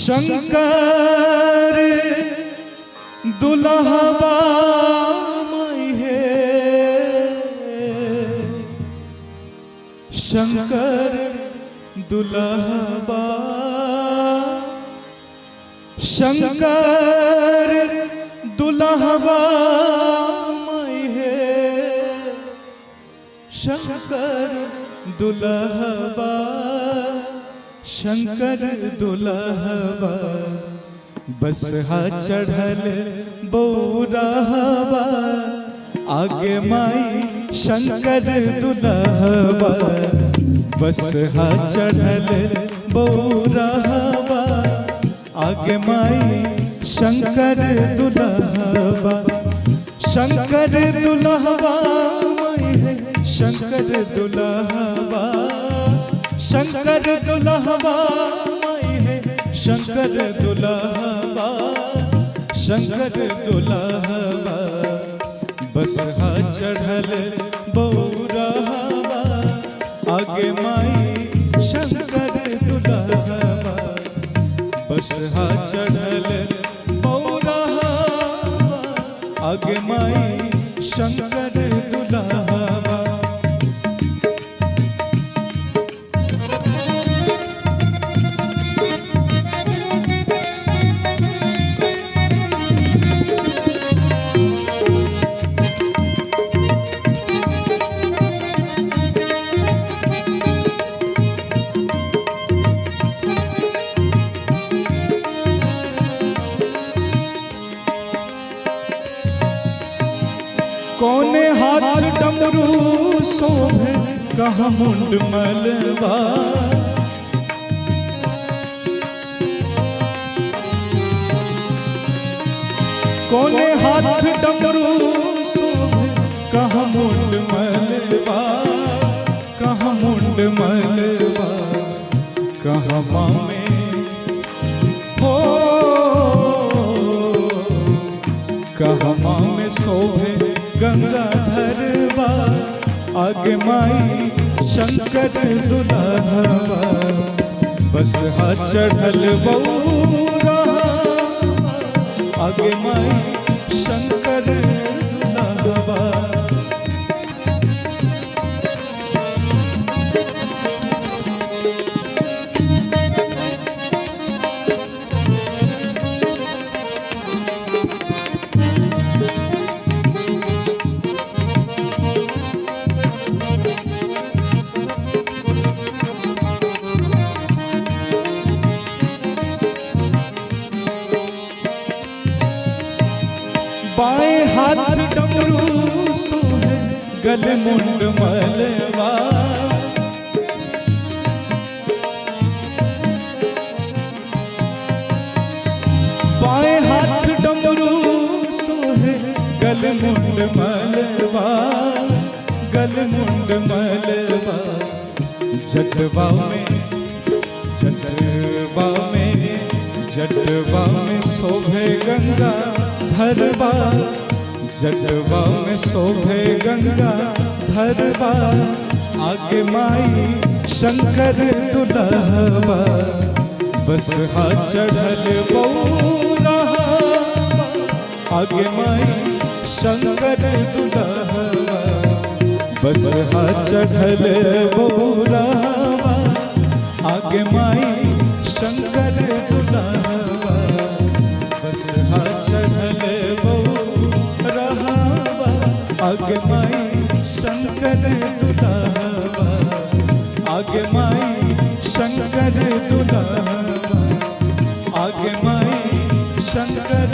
शंकर दुल्हबा माई है, शंकर दुल्हबा, शंकर दुल्हबा माई है, शंकर दुल्हबा, शंकर दुल्हबा, बस हा चढ़ल बौराहबा, आगे माई शंकर दुल्हबा, बस हा चढ़ल बौराहबा, आगे माई शंकर दुल्हबा, शंकर दुल्हबा माई है, शंकर दुल्हबा, शंकर दुल्हबा माई है, शंकर दुल्हबा, शंकर दुल्हबा, बस हा चढ़ल बौराहबा, आगे माई शंकर दुल्हबा, बस हा चढ़ल बौराहबा, आगे माई शंकर दुल्हबा। कोने हाथ डमरू शोभे कहाँ मुंड मलबा, कोने हाथ डमरू शोभे कहाँ मुंड मलबा, कहाँ मुंड मलबा, कहाँ मामे हो, कहाँ मामे शोभे गंगाधरबा, आगे माई शंकर दुल्हबा, बस हा चढ़ल बौराहबा, आगे माई शंकर दुल्हबा। बाएं हाथ डमरू सोहे गले मुंड मलबा, बाएं हाथ डमरू सोहे गले मुंड मलबा, गले मुंड मलबा, जटवा में, जटवा में, जटवा में शोभे गंगा धरबा, जटवा में शोभे गंगा धरबा, आगे माई शंकर दुल्हबा, बस हा चढ़ल बौराहबा, आगे माई शंकर दुल्हबा, बस हा चढ़ल बौराहबा, आगे माई शंकर दुल्हबा, बस हा चढ़ल बौराहबा, आगे माई शंकर दुल्हबा, आगे माई शंकर दुल्हबा, आगे माई शंकर